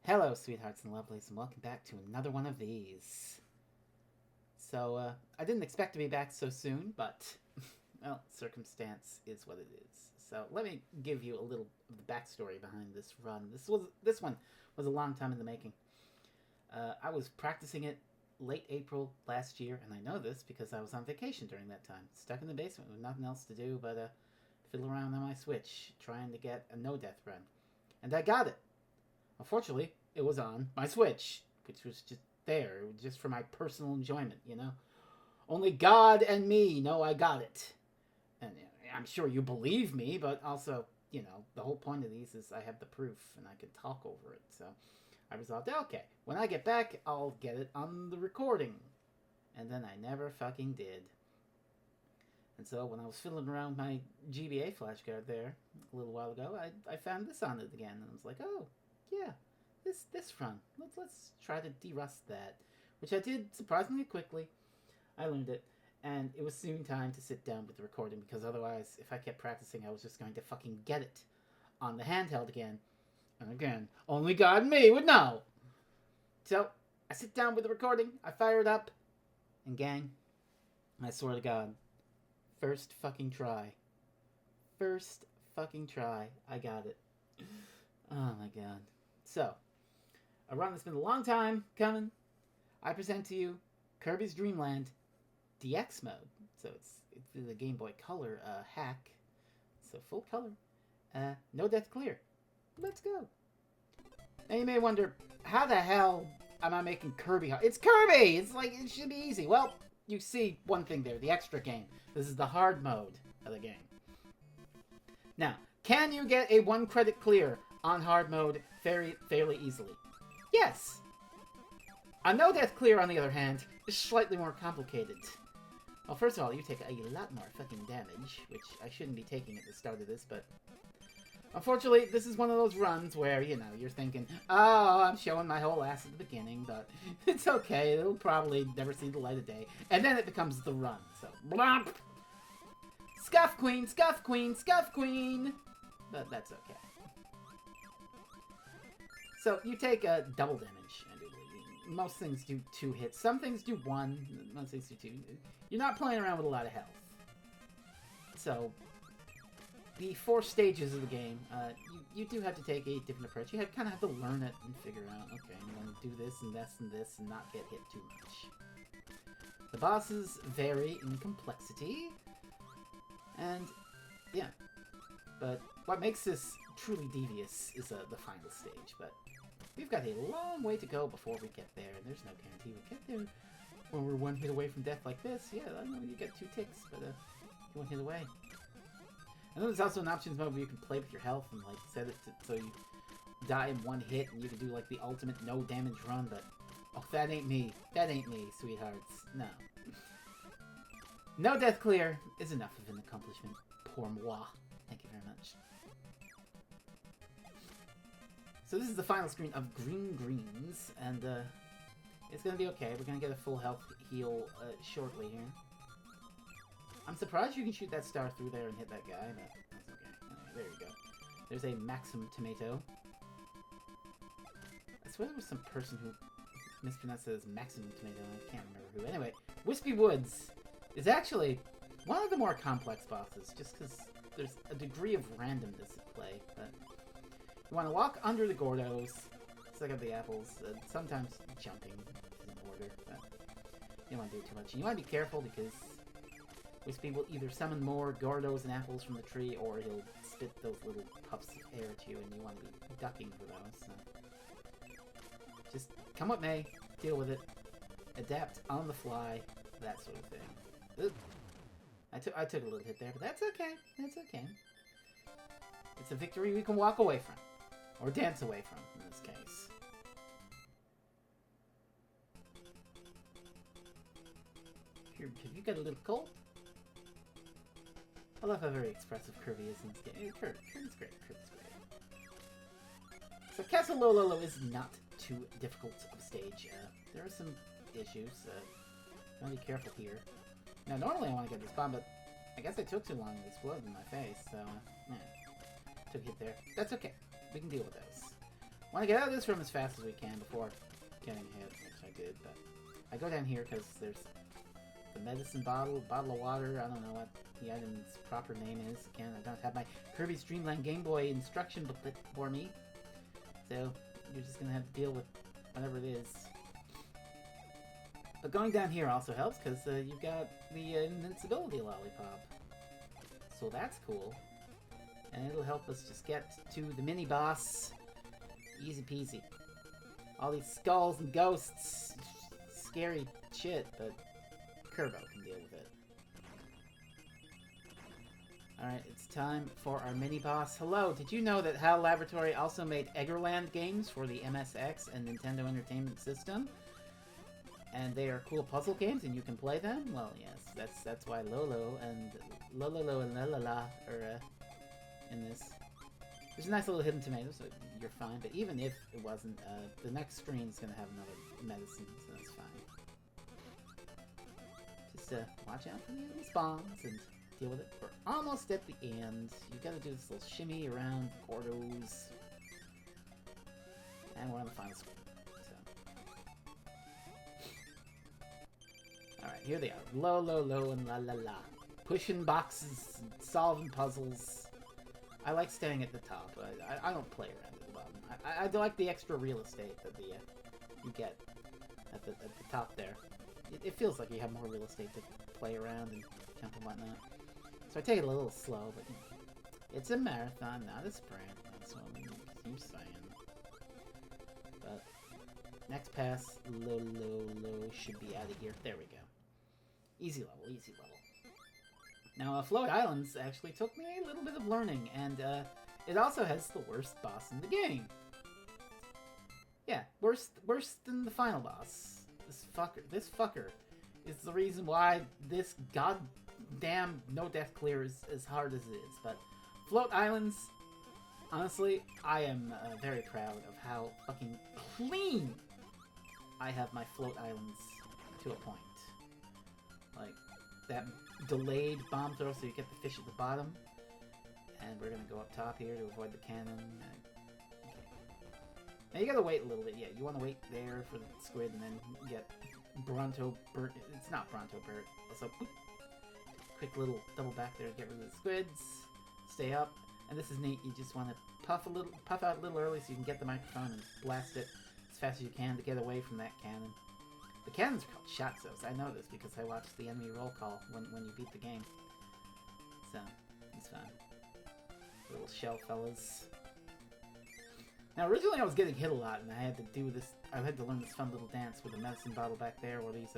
Hello, sweethearts and lovelies, and welcome back to another one of these. I didn't expect to be back so soon, but, well, circumstance is what it is. So, let me give you a little of the backstory behind this run. This one was a long time in the making. I was practicing it late April last year, and I know this because I was on vacation during that time, stuck in the basement with nothing else to do but fiddle around on my Switch, trying to get a no-death run. And I got it. Unfortunately, it was on my Switch, which was just there, just for my personal enjoyment, you know? Only God and me know I got it. And I'm sure you believe me, but also, the whole point of these is I have the proof and I can talk over it. So I resolved, okay, when I get back, I'll get it on the recording. And then I never fucking did. And so when I was fiddling around my GBA flashcard there a little while ago, I found this on it again. And I was like, oh, yeah, this run. Let's try to de-rust that, which I did surprisingly quickly. I learned it, and it was soon time to sit down with the recording because otherwise, if I kept practicing, I was just going to fucking get it on the handheld again. And again, only God and me would know. So I sit down with the recording, I fire it up, and gang, I swear to God, first fucking try, I got it. Oh my God. So, a run that's been a long time coming. I present to you Kirby's Dream Land DX mode. So it's the Game Boy Color hack. So full color. No death clear. Let's go. Now you may wonder, how the hell am I making Kirby hard? It's Kirby! It's like, it should be easy. Well, you see one thing there, the extra game. This is the hard mode of the game. Now, can you get a 1 credit clear on hard mode fairly easily? Yes. A no death clear, on the other hand, is slightly more complicated. Well, first of all, you take a lot more fucking damage, which I shouldn't be taking at the start of this, but unfortunately, this is one of those runs where, you're thinking, oh, I'm showing my whole ass at the beginning, but it's okay, it'll probably never see the light of day. And then it becomes the run, so blomp! Scuff Queen, Scuff Queen, Scuff Queen! But that's okay. So, you take a double damage. Most things do 2 hits. Some things do 1. Most things do 2. You're not playing around with a lot of health. So, the 4 stages of the game, you do have to take a different approach. You kind of have to learn it and figure out, okay, I'm going to do this and this and this and not get hit too much. The bosses vary in complexity. And, yeah. But what makes this truly devious is the final stage. But we've got a long way to go before we get there, and there's no guarantee we'll get there when we're 1 hit away from death like this. Yeah, I know you get 2 ticks, but you're 1 hit away. And then there's also an options mode where you can play with your health and like set it so you die in 1 hit, and you can do like the ultimate no damage run. But oh, that ain't me. That ain't me, sweethearts. No. No death clear is enough of an accomplishment. Pour moi. Thank you very much. So this is the final screen of Green Greens, and it's going to be okay. We're going to get a full health heal shortly here. I'm surprised you can shoot that star through there and hit that guy, but that's okay. Anyway, there you go. There's a Maxim Tomato. I swear there was some person who mispronounced it as Maximum Tomato. I can't remember who. Anyway, Wispy Woods is actually one of the more complex bosses, just because there's a degree of randomness at play, but you want to walk under the Gordos, suck up the apples, sometimes jumping is in order, but you don't want to do too much. And you want to be careful because Wispy will either summon more Gordos and apples from the tree, or he'll spit those little puffs of air at you, and you want to be ducking for those. So just come what may, deal with it, adapt on the fly, that sort of thing. Oop. I took a little hit there, but that's okay. That's okay. It's a victory we can walk away from. Or dance away from, in this case. Here, have you got a little cold? I love how very expressive Kirby is in this game. Kirby's great. Kirby's great. So Castle Lololo is not too difficult of a stage. There are some issues. You want to be careful here. Now, normally I want to get this bomb, but I guess I took too long to explode in my face, so, yeah. Took a hit there. That's okay. We can deal with those. Want to get out of this room as fast as we can before getting hit, which I did, but I go down here because there's the medicine bottle of water. I don't know what the item's proper name is. Again, I don't have my Kirby's Dream Land Game Boy instruction booklet for me, so you're just gonna have to deal with whatever it is. But going down here also helps because you've got the invincibility lollipop, so that's cool, and it'll help us just get to the mini boss. Easy peasy. All these skulls and ghosts, scary shit, but Kirby can deal with it. Alright, it's time for our mini-boss. Hello, did you know that HAL Laboratory also made Eggerland games for the MSX and Nintendo Entertainment System? And they are cool puzzle games and you can play them? Well, yes, that's why Lolo and Lololo and Lalala are in this. There's a nice little hidden tomato, so you're fine. But even if it wasn't, the next screen's gonna have another medicine, so that's fine. Just watch out for the enemy spawns and deal with it. We're almost at the end. You gotta do this little shimmy around the corridors. And we're on the final screen. So. Alright, here they are. Lo, lo, lo, and la, la, la. Pushing boxes, solving puzzles. I like staying at the top. I don't play around at the bottom. I like the extra real estate that you get at the top there. It feels like you have more real estate to play around and jump and whatnot. So I take it a little slow, but it's a marathon, not a sprint. That's what I'm saying. But next pass, low, should be out of here. There we go. Easy level, easy level. Now, Float Islands actually took me a little bit of learning, and it also has the worst boss in the game. Yeah, worse than the final boss. This fucker is the reason why this goddamn no death clear is as hard as it is. But Float Islands, honestly, I am very proud of how fucking clean I have my Float Islands to a point. Like, that delayed bomb throw so you get the fish at the bottom. And we're gonna go up top here to avoid the cannon. Okay. Now you gotta wait a little bit. Yeah, you wanna wait there for the squid and then get Bronto Burt. It's not Bronto Burt. Also, quick little double back there to get rid of the squids. Stay up. And this is neat. You just wanna puff out a little early so you can get the microphone and blast it as fast as you can to get away from that cannon. The cannons are called shot zones. I know this because I watched the enemy roll call when you beat the game. So, it's fun. Little shell fellas. Now, originally I was getting hit a lot, and I had to do this. I had to learn this fun little dance with a medicine bottle back there, where these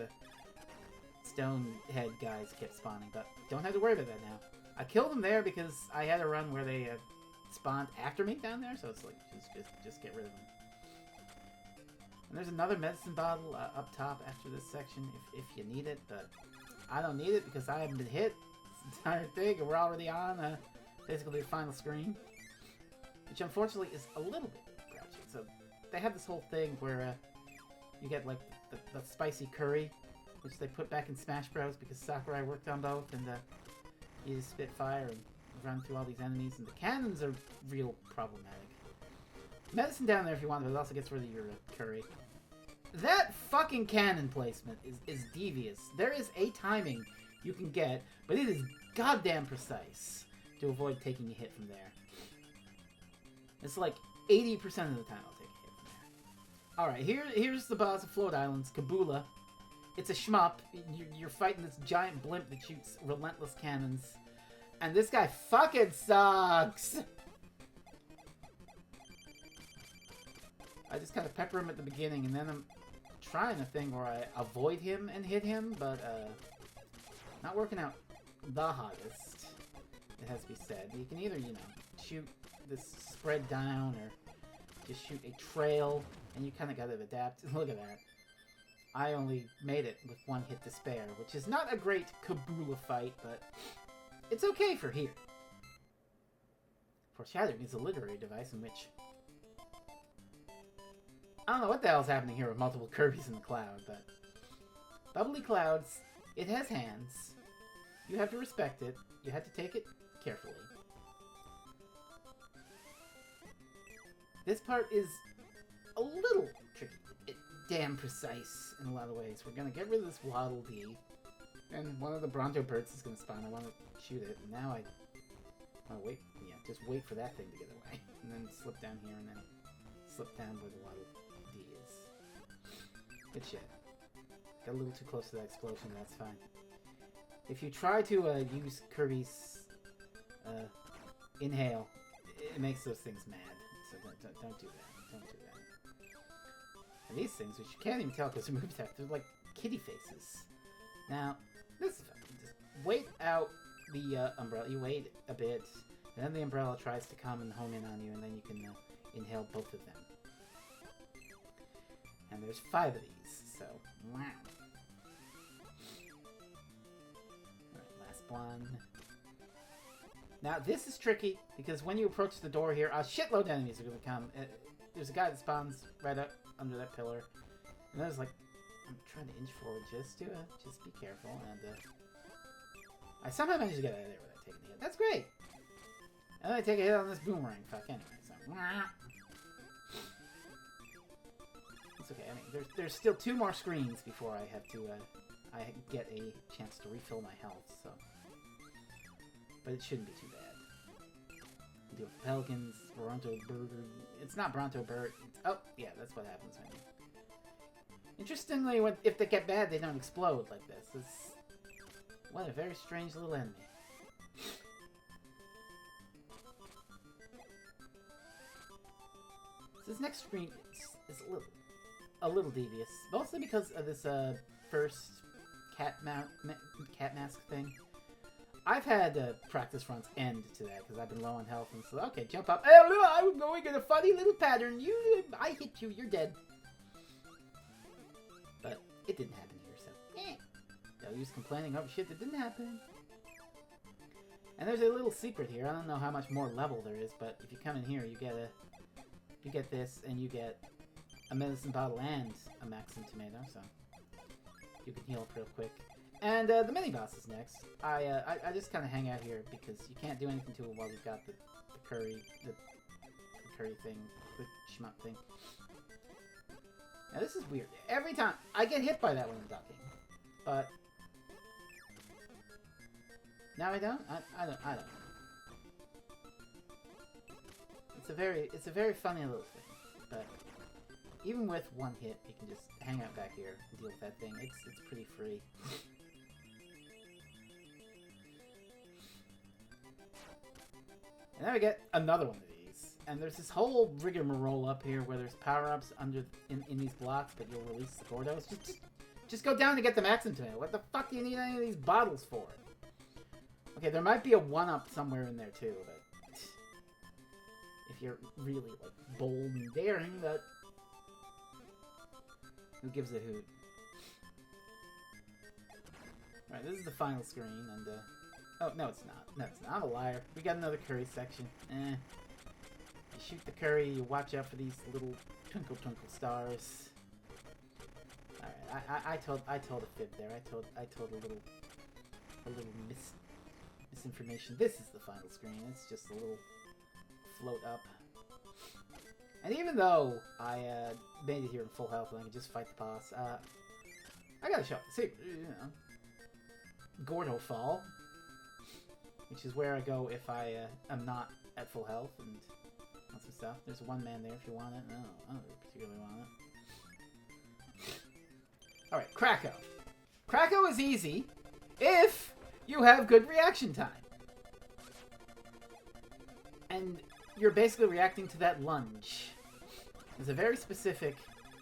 stone head guys kept spawning. But don't have to worry about that now. I killed them there because I had a run where they spawned after me down there, so it's like just get rid of them. And there's another medicine bottle up top after this section if you need it, but I don't need it because I haven't been hit this entire thing, and we're already on basically the final screen, which unfortunately is a little bit grouchy. So they have this whole thing where you get like the spicy curry, which they put back in Smash Bros. Because Sakurai worked on both, and you just spit fire and run through all these enemies, and the cannons are real problematic. Medicine down there if you want, but it also gets rid of your curry. That fucking cannon placement is devious. There is a timing you can get, but it is goddamn precise to avoid taking a hit from there. It's like 80% of the time I'll take a hit from there. Alright, here's the boss of Float Islands, Kabula. It's a shmup. You're fighting this giant blimp that shoots relentless cannons. And this guy fucking sucks! I just kind of pepper him at the beginning, and then I'm trying a thing where I avoid him and hit him, but not working out the hottest, it has to be said. You can either, shoot this spread down, or just shoot a trail, and you kind of got to adapt. Look at that. I only made it with one hit to spare, which is not a great Kabula fight, but it's okay for here. Foreshadowing is a literary device in which I don't know what the hell's happening here with multiple Kirbys in the cloud, but bubbly clouds, it has hands. You have to respect it. You have to take it carefully. This part is a little tricky. Damn precise in a lot of ways. We're gonna get rid of this Waddle Dee. And one of the Bronto birds is gonna spawn. I wanna shoot it. And now I wanna wait. Yeah, just wait for that thing to get away. And then slip down here and then slip down where the Waddle Dee is. Good shit. Got a little too close to that explosion, but that's fine. If you try to use Kirby's inhale, it makes those things mad. So don't do that. Don't do that. And these things, which you can't even tell because they're moved out, they're like kitty faces. Now, this is fun. Just wait out the umbrella. You wait a bit, and then the umbrella tries to come and hone in on you, and then you can inhale both of them. And there's 5 of these, so wow. Alright, last one. Now, this is tricky, because when you approach the door here, a shitload of enemies are going to come. There's a guy that spawns right up under that pillar. And there's like, I'm trying to inch forward just be careful. And I somehow managed to get out of there without taking a hit. That's great! And then I take a hit on this boomerang. Fuck, anyway, so. It's okay, I mean, there's still 2 more screens before I have to, I get a chance to refill my health, so. But it shouldn't be too bad. You deal with the pelicans, Bronto bird. It's not Bronto bird. Oh, yeah, that's what happens when you... Interestingly, if they get bad, they don't explode like this. What a very strange little enemy. This next screen is a little devious, mostly because of this first cat mask thing. I've had practice runs end to that because I've been low on health and so okay, jump up. Oh, I'm going in a funny little pattern. I hit you. You're dead. But it didn't happen here, so no use complaining over shit that didn't happen. And there's a little secret here. I don't know how much more level there is, but if you come in here, you get this, and you get a medicine bottle and a Maxim tomato, so you can heal up real quick. And the mini boss is next. I just kind of hang out here because you can't do anything to it while you've got the curry thing, the schmuck thing. Now this is weird. Every time I get hit by that when I'm ducking, but now I don't. I don't. It's a very funny little thing, but even with one hit, you can just hang out back here and deal with that thing. It's pretty free. And then we get another one of these. And there's this whole rigmarole up here where there's power-ups in these blocks, but you'll release the Gordos. Just go down to get the Maxim tomato. What the fuck do you need any of these bottles for? Okay, there might be a 1-up somewhere in there too, but if you're really like bold and daring, but who gives a hoot? Alright, this is the final screen, and oh, no it's not. No, it's not. I'm a liar. We got another curry section. You shoot the curry, you watch out for these little twinkle twinkle stars. Alright, I told a fib there. I told a little misinformation. This is the final screen. It's just a little float up. And even though I made it here in full health and I can just fight the boss, I gotta show up the secret, you know. Gordo Fall, which is where I go if I am not at full health and want some stuff. There's one man there if you want it. No, I don't particularly want it. Alright, Krakow. Krakow is easy if you have good reaction time. And you're basically reacting to that lunge. It's a very specific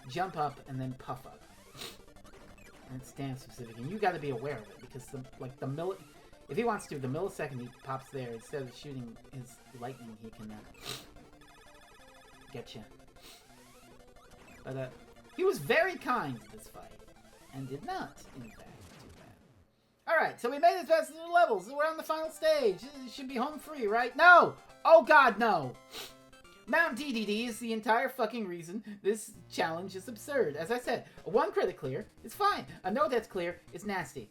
jump up and then puff up. And it's damn specific, and you got to be aware of it because if he wants to, the millisecond he pops there, instead of shooting his lightning, he can get you. But he was very kind to this fight and did not, in fact, do that. All right, so we made it past the new levels. We're on the final stage. It should be home free, right? No! Oh God, no! Mount Dedede is the entire fucking reason this challenge is absurd. As I said, a 1 credit clear is fine. A no death clear is nasty.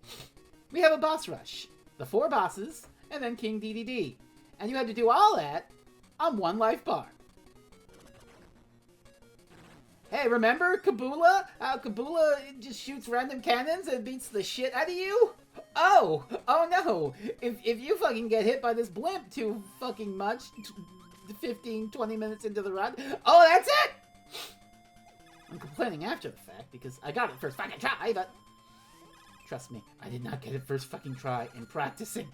We have a boss rush, the 4 bosses, and then King Dedede. And you had to do all that on 1 life bar. Hey, remember Kabula? How Kabula just shoots random cannons and beats the shit out of you? Oh no. If you fucking get hit by this blimp too fucking much, 15, 20 minutes into the run, oh, that's it! I'm complaining after the fact because I got it first fucking try, but trust me, I did not get it first fucking try in practicing.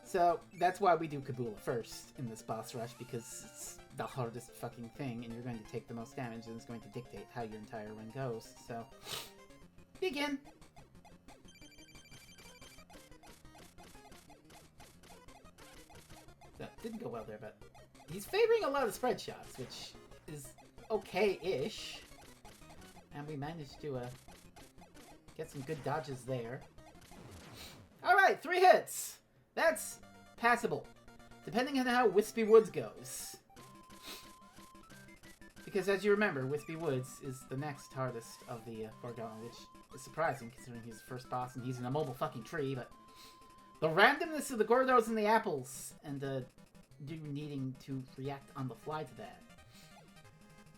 So that's why we do Kabula first in this boss rush, because it's the hardest fucking thing and you're going to take the most damage and it's going to dictate how your entire run goes. So, begin! That didn't go well there, but he's favoring a lot of spread shots, which is okay-ish. And we managed to get some good dodges there. Alright, 3 hits! That's passable, depending on how Wispy Woods goes. Because as you remember, Wispy Woods is the next hardest of the foregone, which is surprising considering he's the first boss and he's in a mobile fucking tree, but the randomness of the Gordos and the apples and you needing to react on the fly to that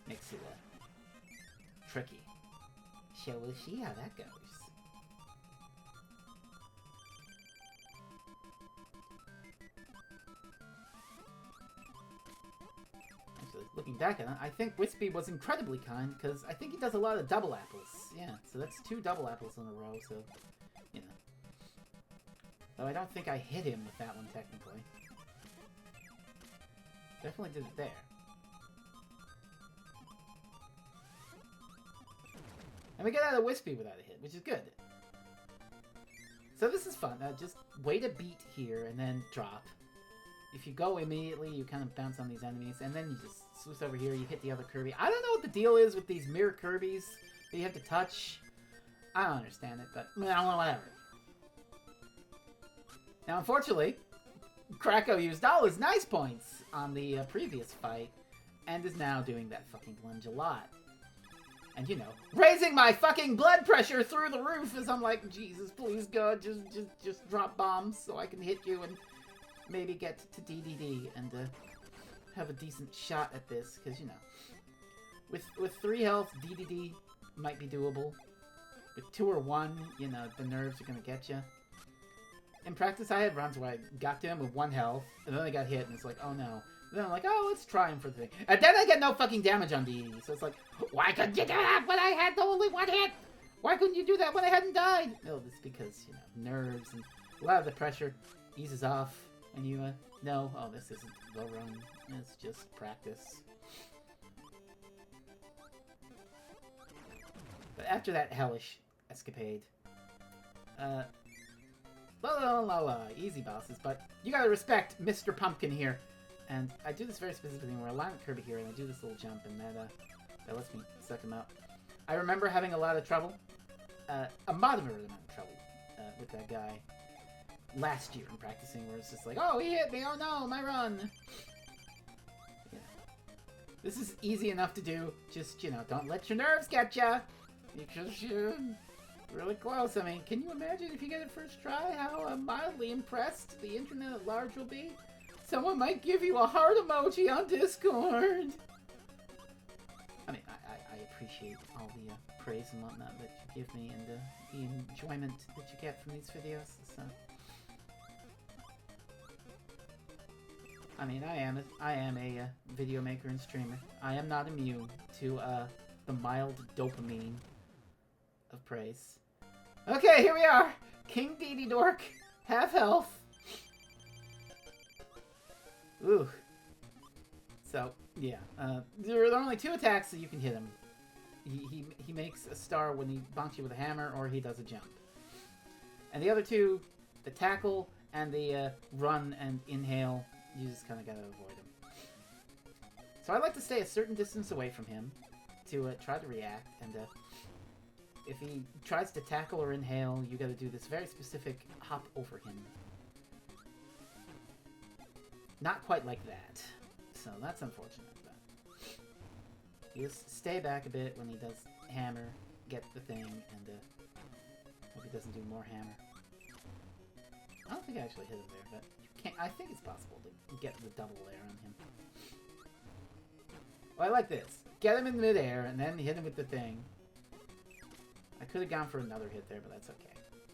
makes it tricky. So we'll see how that goes. Looking back at it, I think Wispy was incredibly kind, because I think he does a lot of double apples. Yeah, so that's 2 double apples in a row, so, you know. Though I don't think I hit him with that one, technically. Definitely did it there. And we get out of Wispy without a hit, which is good. So this is fun. Just wait a beat here, and then drop. If you go immediately, you kind of bounce on these enemies, and then you just switch over here, you hit the other Kirby. I don't know what the deal is with these mirror Kirbys that you have to touch. I don't understand it, but whatever. Now, unfortunately, Krako used all his nice points on the previous fight, and is now doing that fucking lunge a lot. And, you know, raising my fucking blood pressure through the roof as I'm like, Jesus, please, God, just drop bombs so I can hit you and maybe get to Dedede and have a decent shot at this, because, you know, with 3 health, Dedede might be doable. With 2 or 1, you know, the nerves are going to get you. In practice, I had runs where I got to him with 1 health, and then I got hit, and it's like, oh no. And then I'm like, oh, let's try him for the thing. And then I get no fucking damage on Dedede, so it's like, why couldn't you do that when I had only 1 hit? Why couldn't you do that when I hadn't died? No, it's because, you know, nerves and a lot of the pressure eases off. And you know, oh, this isn't the run. It's just practice. But after that hellish escapade, easy bosses. But you gotta respect Mr. Pumpkin here. And I do this very specifically where I land Kirby here and I do this little jump, and that lets me suck him out. I remember having a lot of trouble, a moderate amount of trouble with that guy. Last year in practicing, where it's just like, oh, he hit me, oh no, my run. Yeah. This is easy enough to do, just, you know, don't let your nerves get ya. Because you're really close. I mean, can you imagine if you get it first try, how mildly impressed the internet at large will be? Someone might give you a heart emoji on Discord. I mean, I appreciate all the praise and whatnot that you give me, and the enjoyment that you get from these videos, so... I mean, I am a video maker and streamer. I am not immune to the mild dopamine of praise. Okay, here we are! King Dedede Dork, half health. Ooh. So, yeah. There are only 2 attacks that you can hit him. He makes a star when he bonks you with a hammer, or he does a jump. And the other 2, the tackle and the run and inhale, you just kind of gotta avoid him. So I like to stay a certain distance away from him to try to react, and if he tries to tackle or inhale, you gotta do this very specific hop over him. Not quite like that. So that's unfortunate, but you just stay back a bit when he does hammer, get the thing, and hope he doesn't do more hammer. I don't think I actually hit him there, but I think it's possible to get the double there on him. Well, I like this. Get him in midair and then hit him with the thing. I could have gone for another hit there, but that's okay.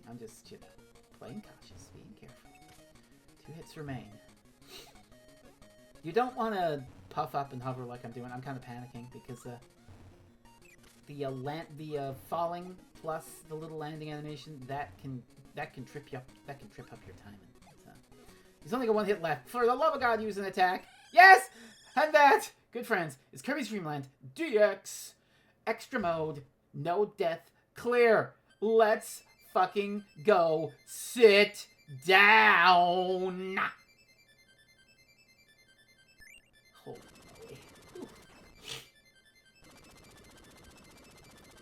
I'm just, you know, playing cautious, being careful. 2 hits remain. You don't want to puff up and hover like I'm doing. I'm kind of panicking because the falling plus the little landing animation that can trip you up. That can trip up your timing. So he's only got 1 hit left. For the love of God, use an attack. Yes, and that, good friends, is Kirby's Dream Land DX Extra Mode. No death. Clear. Let's fucking go. Sit down. Holy moly. Whew.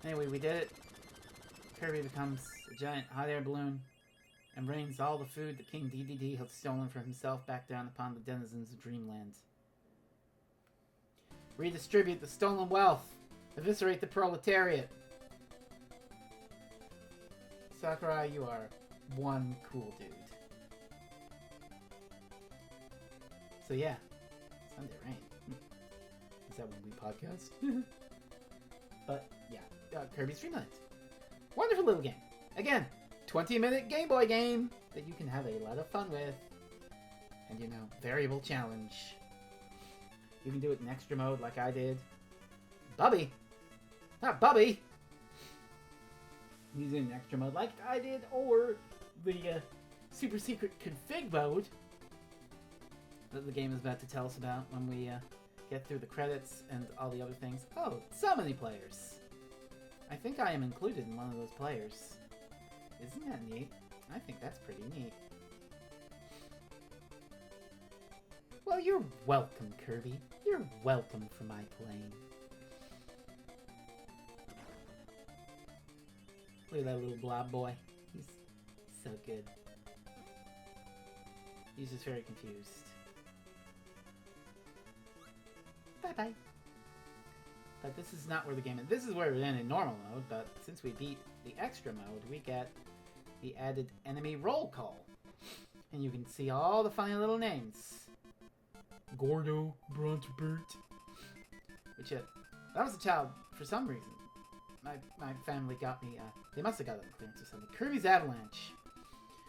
Anyway, we did it. Kirby becomes a giant hot air balloon and rains all the food that King Dedede had stolen for himself back down upon the denizens of Dreamland. Redistribute the stolen wealth. Eviscerate the proletariat. Sakurai, you are one cool dude. So yeah, Sunday Rain. Is that when we podcast? But yeah, Kirby's Dream Land. Wonderful little game. Again, 20-minute Game Boy game that you can have a lot of fun with. And you know, variable challenge. You can do it in extra mode like I did. Bubby! Not Bubby! Use it in extra mode like I did, or the super secret config mode that the game is about to tell us about when we get through the credits and all the other things. Oh, so many players! I think I am included in one of those players. Isn't that neat? I think that's pretty neat. Well, you're welcome, Kirby. You're welcome for my plane. Look at that little blob boy. He's so good. He's just very confused. Bye-bye. But this is not where the game is. This is where we're in normal mode, but since we beat the extra mode, we get the added enemy roll call. And you can see all the funny little names. Gordo, Brontbert. Which, that was a child, for some reason. My family got me, they must have got it on clearance or something. Kirby's Avalanche.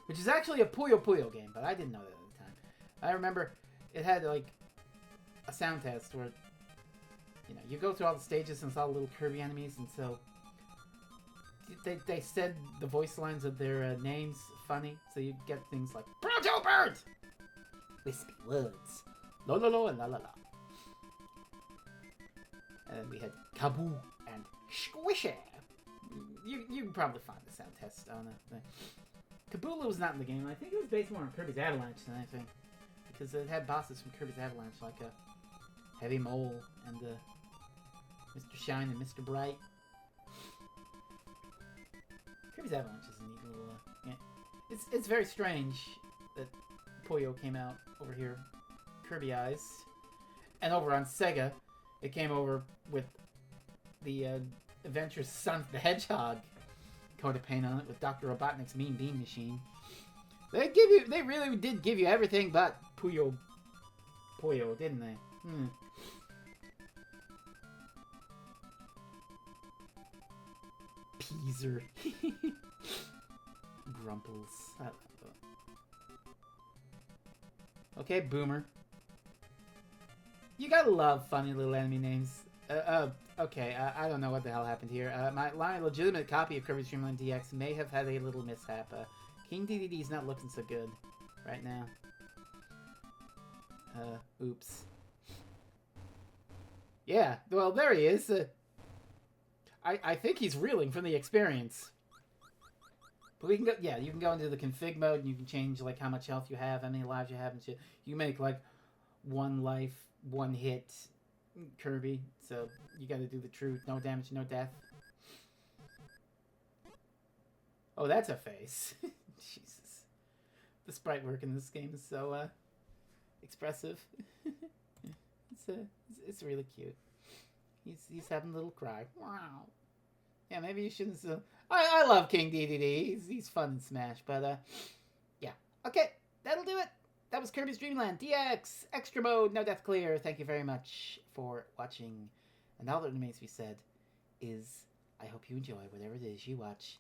Which is actually a Puyo Puyo game, but I didn't know that at the time. I remember it had, like, a sound test where, you know, you go through all the stages and it's all little Kirby enemies, and so they said the voice lines of their names funny, so you get things like Proto Bird! Wispy words. La la la and la la la. And then we had Kaboo and Squishy. You can probably find the sound test on it. Kaboola was not in the game. I think it was based more on Kirby's Avalanche than anything. Because it had bosses from Kirby's Avalanche, like a Heavy Mole and Mr. Shine and Mr. Bright. Kirby's Avalanche is a neat little yeah. It's very strange that Puyo came out over here Kirby-ized. And over on Sega, it came over with the Adventurous Sonic the Hedgehog coat of paint on it with Dr. Robotnik's Mean Bean Machine. They really did give you everything but Puyo, didn't they? Peaser. Grumples. I love that. Okay, Boomer. You gotta love funny little enemy names. Okay, I don't know what the hell happened here. My legitimate copy of Kirby's Dream Land DX may have had a little mishap. King Dedede's not looking so good right now. Oops. Yeah, well, there he is. I think he's reeling from the experience. But we can go, yeah, you can go into the config mode and you can change, like, how much health you have, how many lives you have and shit. You make, like, 1 life, 1 hit Kirby. So you gotta do the true no damage, no death. Oh, that's a face. Jesus. The sprite work in this game is so, expressive. It's really cute. He's having a little cry. Wow. Yeah, maybe you shouldn't. I love King Dedede. He's fun in Smash, but yeah. Okay, that'll do it. that was Kirby's Dream Land DX Extra Mode, no death clear. Thank you very much for watching. And all that remains to be said is, I hope you enjoy whatever it is you watch.